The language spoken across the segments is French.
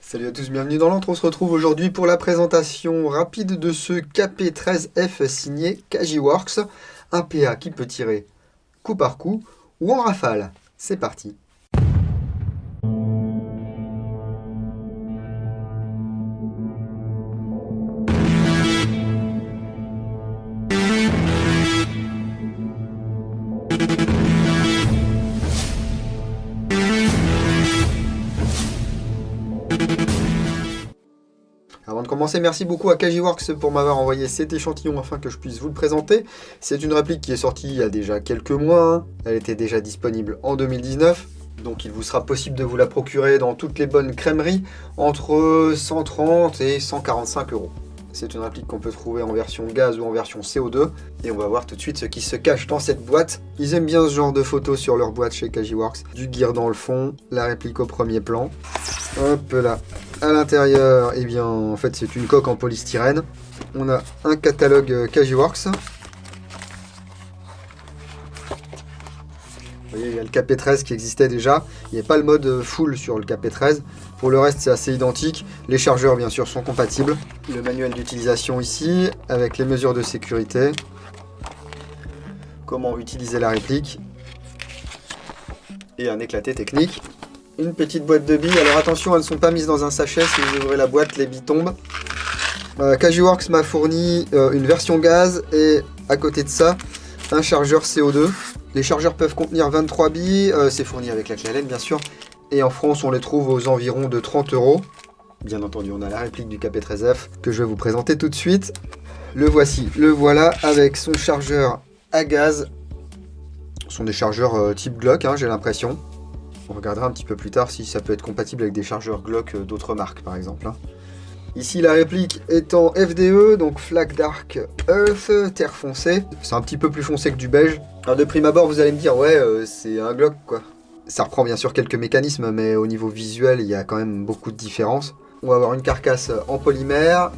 Salut à tous, bienvenue dans l'Antre. On se retrouve aujourd'hui pour la présentation rapide de ce KP13F signé Kajiworks. Un PA qui peut tirer coup par coup ou en rafale. C'est parti. Avant de commencer, merci beaucoup à Kajiworks pour m'avoir envoyé cet échantillon afin que je puisse vous le présenter. C'est une réplique qui est sortie il y a déjà quelques mois. Elle était déjà disponible en 2019. Donc il vous sera possible de vous la procurer dans toutes les bonnes crèmeries entre 130 et 145 €. C'est une réplique qu'on peut trouver en version gaz ou en version CO2. Et on va voir tout de suite ce qui se cache dans cette boîte. Ils aiment bien ce genre de photos sur leur boîte chez Kajiworks. Du gear dans le fond, la réplique au premier plan. Hop là. À l'intérieur, eh bien, en fait, c'est une coque en polystyrène. On a un catalogue Kajiworks. Vous voyez, il y a le KP13 qui existait déjà. Il n'y a pas le mode full sur le KP13. Pour le reste, c'est assez identique. Les chargeurs, bien sûr, sont compatibles. Le manuel d'utilisation ici, avec les mesures de sécurité. Comment utiliser la réplique. Et un éclaté technique. Une petite boîte de billes. Alors attention, elles ne sont pas mises dans un sachet. Si vous ouvrez la boîte, les billes tombent. Kajiworks m'a fourni une version gaz et à côté de ça, un chargeur CO2. Les chargeurs peuvent contenir 23 billes. C'est fourni avec la clé Allen, bien sûr. Et en France, on les trouve aux environs de 30 €. Bien entendu, on a la réplique du KP13F que je vais vous présenter tout de suite. Le voici, le voilà avec son chargeur à gaz. Ce sont des chargeurs type Glock, hein, j'ai l'impression. On regardera un petit peu plus tard si ça peut être compatible avec des chargeurs Glock d'autres marques par exemple. Ici la réplique est en FDE, donc Flak Dark Earth, terre foncée. C'est un petit peu plus foncé que du beige. Alors de prime abord vous allez me dire ouais c'est un Glock quoi. Ça reprend bien sûr quelques mécanismes mais au niveau visuel il y a quand même beaucoup de différences. On va avoir une carcasse en polymère,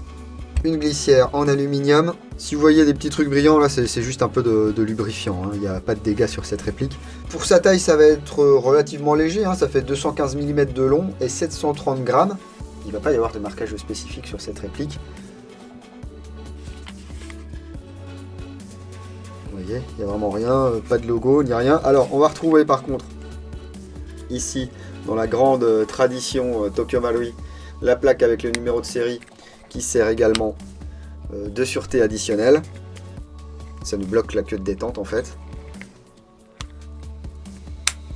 une glissière en aluminium. Si vous voyez des petits trucs brillants, là c'est juste un peu de lubrifiant, hein. Il n'y a pas de dégâts sur cette réplique. Pour sa taille, ça va être relativement léger, hein. Ça fait 215 mm de long et 730 grammes. Il ne va pas y avoir de marquage spécifique sur cette réplique. Vous voyez, il n'y a vraiment rien, pas de logo, ni rien. Alors, on va retrouver par contre, ici, dans la grande tradition Tokyo Marui, la plaque avec le numéro de série qui sert également de sûreté additionnelle. Ça nous bloque la queue de détente en fait.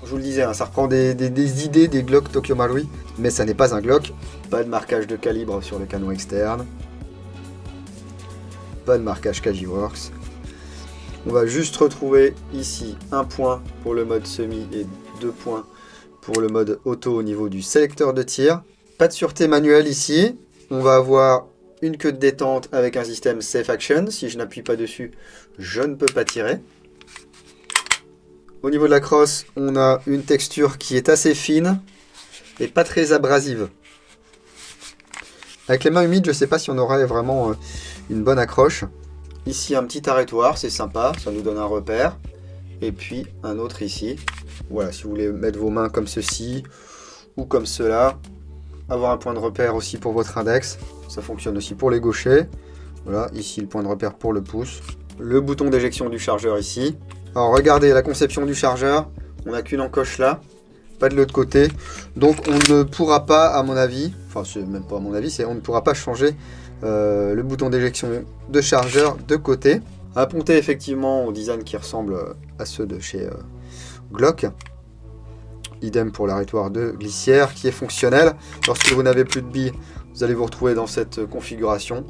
Je vous le disais, hein, ça reprend des idées des Glock Tokyo Marui, mais ça n'est pas un Glock. Pas de marquage de calibre sur le canon externe. Pas de marquage Kajiworks. On va juste retrouver ici un point pour le mode semi et 2 points pour le mode auto au niveau du sélecteur de tir. Pas de sûreté manuelle ici. On va avoir une queue de détente avec un système Safe Action. Si je n'appuie pas dessus, je ne peux pas tirer. Au niveau de la crosse, on a une texture qui est assez fine et pas très abrasive. Avec les mains humides, je ne sais pas si on aurait vraiment une bonne accroche. Ici, un petit arrêtoir, c'est sympa, ça nous donne un repère. Et puis un autre ici. Voilà, si vous voulez mettre vos mains comme ceci ou comme cela. Avoir un point de repère aussi pour votre index. Ça fonctionne aussi pour les gauchers. Voilà, ici le point de repère pour le pouce. Le bouton d'éjection du chargeur ici. Alors regardez la conception du chargeur. On n'a qu'une encoche là, pas de l'autre côté. Donc on ne pourra pas, à mon avis, enfin c'est même pas à mon avis, c'est on ne pourra pas changer le bouton d'éjection de chargeur de côté. Apponté effectivement au design qui ressemble à ceux de chez Glock. Idem pour l'arrêtoir de glissière qui est fonctionnel. Lorsque vous n'avez plus de billes, vous allez vous retrouver dans cette configuration.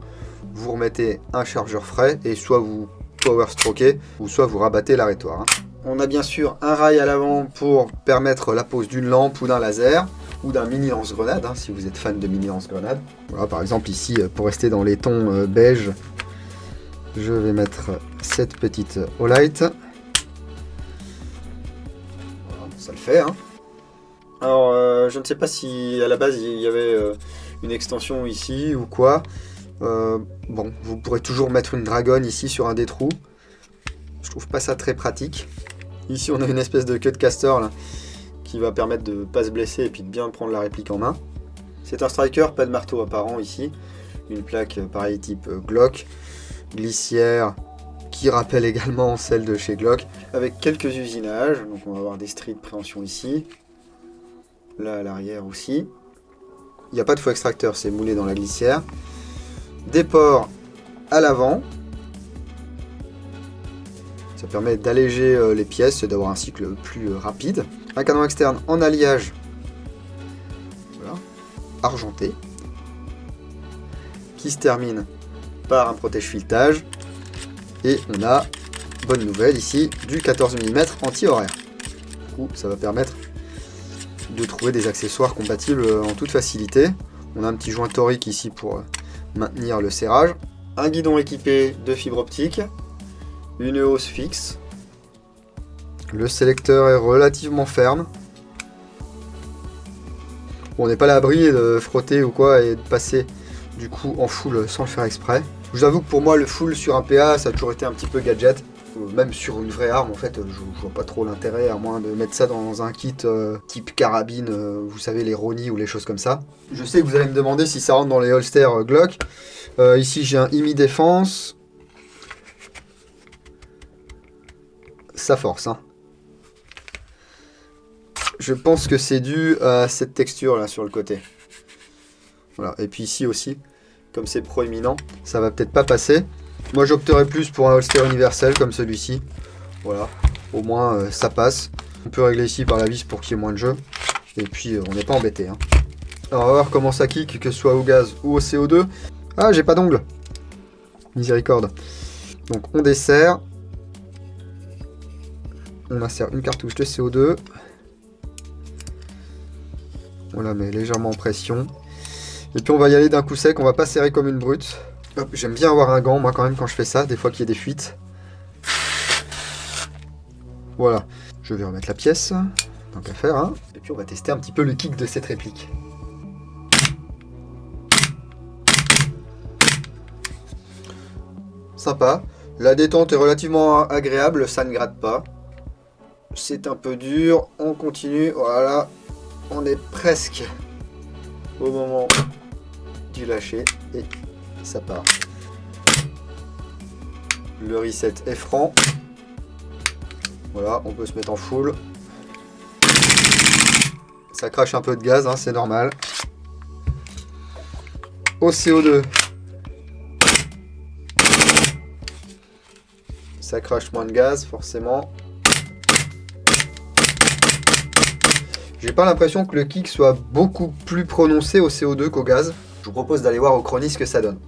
Vous remettez un chargeur frais et soit vous power stroquez ou soit vous rabattez l'arrêtoir, hein. On a bien sûr un rail à l'avant pour permettre la pose d'une lampe ou d'un laser ou d'un mini lance-grenade, hein, si vous êtes fan de mini lance-grenade. Voilà, par exemple ici, pour rester dans les tons beige, je vais mettre cette petite Olight. Voilà, ça le fait, hein. Alors, je ne sais pas si à la base il y avait une extension ici ou quoi. Bon, vous pourrez toujours mettre une dragonne ici sur un des trous. Je trouve pas ça très pratique. Ici, on a une espèce de queue de castor là, qui va permettre de ne pas se blesser et puis de bien prendre la réplique en main. C'est un striker, pas de marteau apparent ici. Une plaque pareil type Glock. Glissière qui rappelle également celle de chez Glock. Avec quelques usinages. Donc on va avoir des stries de préhension ici. Là à l'arrière aussi. Il n'y a pas de faux extracteur, c'est moulé dans la glissière. Des ports à l'avant. Ça permet d'alléger les pièces et d'avoir un cycle plus rapide. Un canon externe en alliage. Voilà. Argenté. Qui se termine par un protège filetage. Et on a, bonne nouvelle ici, du 14 mm anti-horaire. Du coup, ça va permettre de trouver des accessoires compatibles en toute facilité. On a un petit joint torique ici pour maintenir le serrage. Un guidon équipé de fibre optique. Une hausse fixe. Le sélecteur est relativement ferme. Bon, on n'est pas à l'abri de frotter ou quoi et de passer du coup en full sans le faire exprès. Je vous avoue que pour moi le full sur un PA ça a toujours été un petit peu gadget. Même sur une vraie arme en fait je vois pas trop l'intérêt à moins de mettre ça dans un kit type carabine, vous savez les Roni ou les choses comme ça. Je sais que vous allez me demander si ça rentre dans les holsters Glock. Ici j'ai un IMI défense. Ça force hein. Je pense que c'est dû à cette texture là sur le côté. Voilà, et puis ici aussi, comme c'est proéminent, ça va peut-être pas passer. Moi j'opterais plus pour un holster universel comme celui-ci. Voilà, au moins ça passe. On peut régler ici par la vis pour qu'il y ait moins de jeu. Et puis on n'est pas embêté. Hein. Alors on va voir comment ça kick, que ce soit au gaz ou au CO2. Ah, j'ai pas d'ongle. Miséricorde. Donc on desserre. On insère une cartouche de CO2. On la met légèrement en pression. Et puis on va y aller d'un coup sec, on va pas serrer comme une brute. J'aime bien avoir un gant, moi quand même, quand je fais ça, des fois qu'il y a des fuites. Voilà. Je vais remettre la pièce, tant qu'à faire. Hein. Et puis on va tester un petit peu le kick de cette réplique. Sympa. La détente est relativement agréable, ça ne gratte pas. C'est un peu dur, on continue, voilà. On est presque au moment du lâcher et ça part. Le reset est franc. Voilà, on peut se mettre en full. Ça crache un peu de gaz, hein, c'est normal. Au CO2, ça crache moins de gaz forcément. J'ai pas l'impression que le kick soit beaucoup plus prononcé au CO2 qu'au gaz. Je vous propose d'aller voir au Chronis ce que ça donne.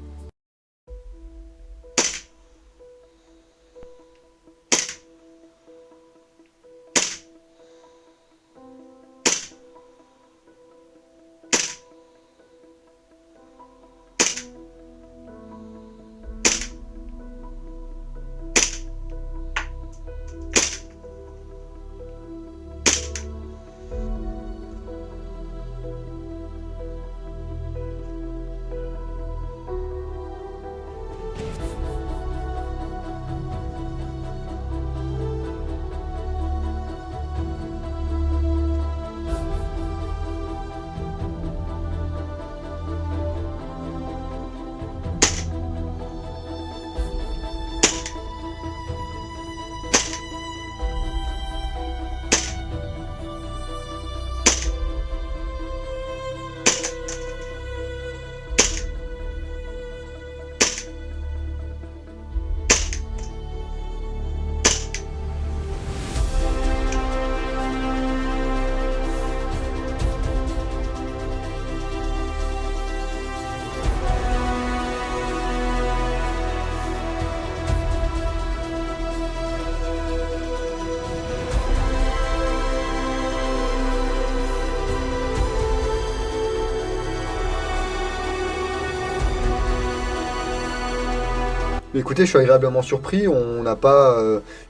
Mais écoutez, je suis agréablement surpris, on n'a pas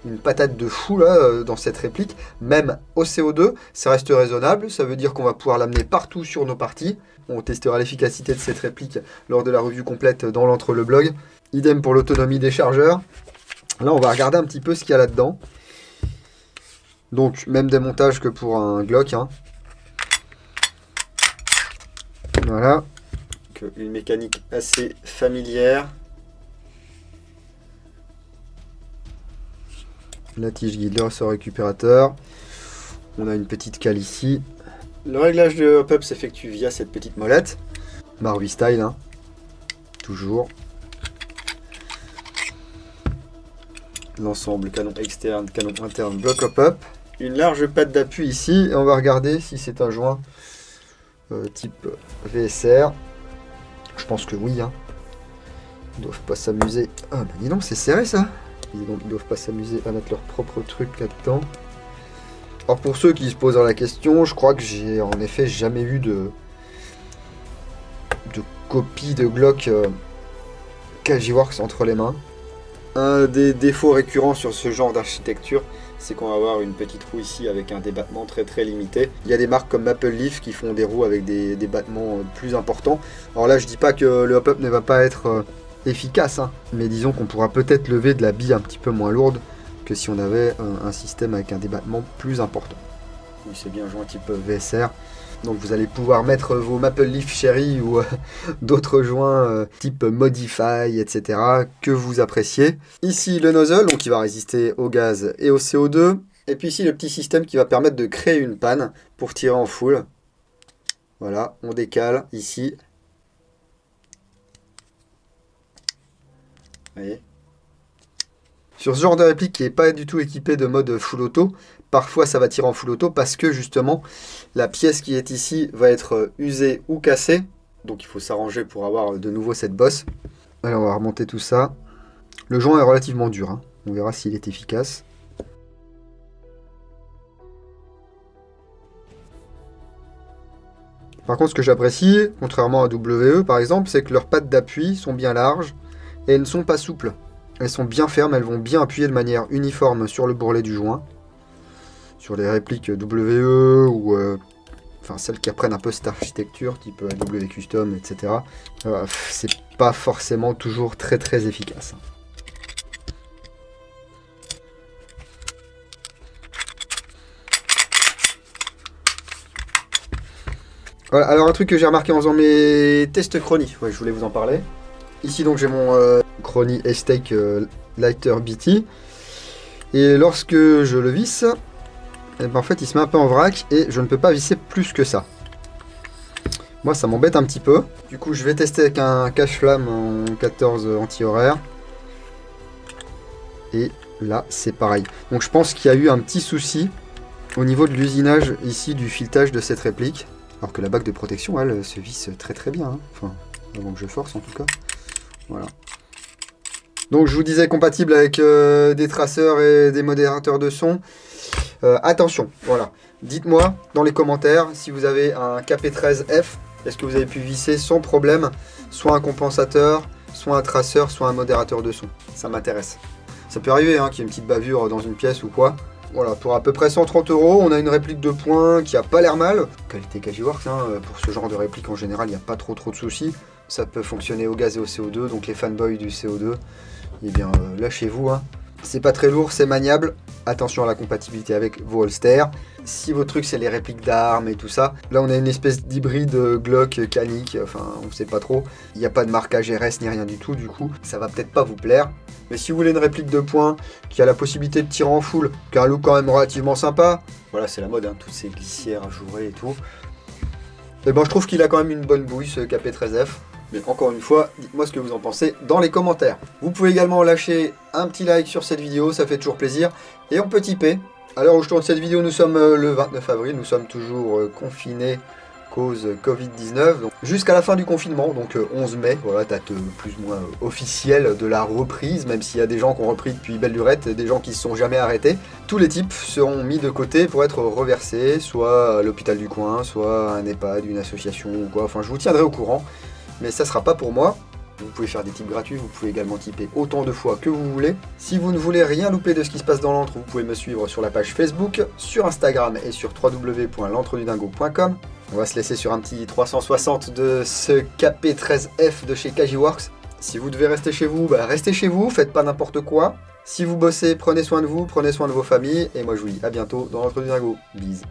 une patate de fou là dans cette réplique. Même au CO2, ça reste raisonnable, ça veut dire qu'on va pouvoir l'amener partout sur nos parties. On testera l'efficacité de cette réplique lors de la revue complète dans l'entre-le-blog. Idem pour l'autonomie des chargeurs. Là, on va regarder un petit peu ce qu'il y a là-dedans. Donc, même démontage que pour un Glock. Hein. Voilà. Donc, une mécanique assez familière. La tige guide, le ressort récupérateur. On a une petite cale ici. Le réglage de hop-up s'effectue via cette petite molette. Barbie style, hein. Toujours. L'ensemble canon externe, canon interne, bloc hop-up. Une large patte d'appui ici. Et on va regarder si c'est un joint type VSR. Je pense que oui, hein. Ils doivent pas s'amuser. Ah bah dis donc, c'est serré ça. Ils doivent pas s'amuser à mettre leur propre truc là-dedans. Alors pour ceux qui se posent la question, je crois que j'ai en effet jamais eu de copie de Glock Cagiworks entre les mains. Un des défauts récurrents sur ce genre d'architecture, c'est qu'on va avoir une petite roue ici avec un débattement très très limité. Il y a des marques comme Maple Leaf qui font des roues avec des battements plus importants. Alors là je dis pas que le hop-up ne va pas être efficace, hein, mais disons qu'on pourra peut-être lever de la bille un petit peu moins lourde que si on avait un système avec un débattement plus important. Oui, c'est bien joint type VSR. Donc vous allez pouvoir mettre vos Maple Leaf Cherry ou d'autres joints type Modify, etc. que vous appréciez. Ici le nozzle, donc qui va résister au gaz et au CO2. Et puis ici le petit système qui va permettre de créer une panne pour tirer en full. Voilà, on décale ici. Vous voyez ? Sur ce genre de réplique qui n'est pas du tout équipé de mode full auto, parfois ça va tirer en full auto parce que justement la pièce qui est ici va être usée ou cassée. Donc il faut s'arranger pour avoir de nouveau cette bosse. Alors on va remonter tout ça. Le joint est relativement dur, hein. On verra s'il est efficace. Par contre ce que j'apprécie, contrairement à WE par exemple, c'est que leurs pattes d'appui sont bien larges et elles ne sont pas souples. Elles sont bien fermes, elles vont bien appuyer de manière uniforme sur le bourrelet du joint. Sur les répliques WE ou enfin celles qui apprennent un peu cette architecture, type W Custom, etc. C'est pas forcément toujours très très efficace. Voilà, alors un truc que j'ai remarqué en faisant mes tests chronie, ouais, je voulais vous en parler. Ici donc j'ai mon Chronie S-Take Lighter BT. Et lorsque je le visse, eh ben en fait il se met un peu en vrac et je ne peux pas visser plus que ça. Moi ça m'embête un petit peu. Du coup je vais tester avec un cache-flamme en 14 anti-horaire. Et là c'est pareil. Donc je pense qu'il y a eu un petit souci au niveau de l'usinage ici du filetage de cette réplique. Alors que la bague de protection elle se visse très très bien, hein. Enfin avant que je force en tout cas. Voilà. Donc je vous disais compatible avec des traceurs et des modérateurs de son. Attention, voilà. Dites-moi dans les commentaires si vous avez un KP13F, est-ce que vous avez pu visser sans problème soit un compensateur, soit un traceur, soit un modérateur de son. Ça m'intéresse. Ça peut arriver hein, qu'il y ait une petite bavure dans une pièce ou quoi. Voilà, pour à peu près 130 €, on a une réplique de poing qui a pas l'air mal. Qualité Cagiworks, hein, pour ce genre de réplique en général, il n'y a pas trop de soucis. Ça peut fonctionner au gaz et au CO2, donc les fanboys du CO2, eh bien lâchez-vous. Hein. C'est pas très lourd, c'est maniable. Attention à la compatibilité avec vos holsters. Si votre truc c'est les répliques d'armes et tout ça, là on a une espèce d'hybride Glock Canic, enfin on sait pas trop. Il n'y a pas de marquage RS ni rien du tout, du coup ça va peut-être pas vous plaire. Mais si vous voulez une réplique de poing qui a la possibilité de tirer en full, qui a un look quand même relativement sympa, voilà c'est la mode, hein, toutes ces glissières ajourées et tout. Et ben je trouve qu'il a quand même une bonne bouille ce KP13F. Mais encore une fois, dites-moi ce que vous en pensez dans les commentaires. Vous pouvez également lâcher un petit like sur cette vidéo, ça fait toujours plaisir. Et on peut tiper. À l'heure où je tourne cette vidéo, nous sommes le 29 avril, nous sommes toujours confinés cause Covid-19. Jusqu'à la fin du confinement, donc 11 mai, voilà, date plus ou moins officielle de la reprise, même s'il y a des gens qui ont repris depuis belle lurette et des gens qui ne se sont jamais arrêtés. Tous les types seront mis de côté pour être reversés, soit à l'hôpital du coin, soit à un EHPAD, une association ou quoi. Enfin, je vous tiendrai au courant. Mais ça sera pas pour moi. Vous pouvez faire des tips gratuits, vous pouvez également tiper autant de fois que vous voulez. Si vous ne voulez rien louper de ce qui se passe dans l'antre, vous pouvez me suivre sur la page Facebook, sur Instagram et sur www.l'entredudingo.com. On va se laisser sur un petit 360 de ce KP13F de chez Cagiworks. Si vous devez rester chez vous, bah restez chez vous, faites pas n'importe quoi. Si vous bossez, prenez soin de vous, prenez soin de vos familles. Et moi je vous dis à bientôt dans l'Entre du Dingo. Bise.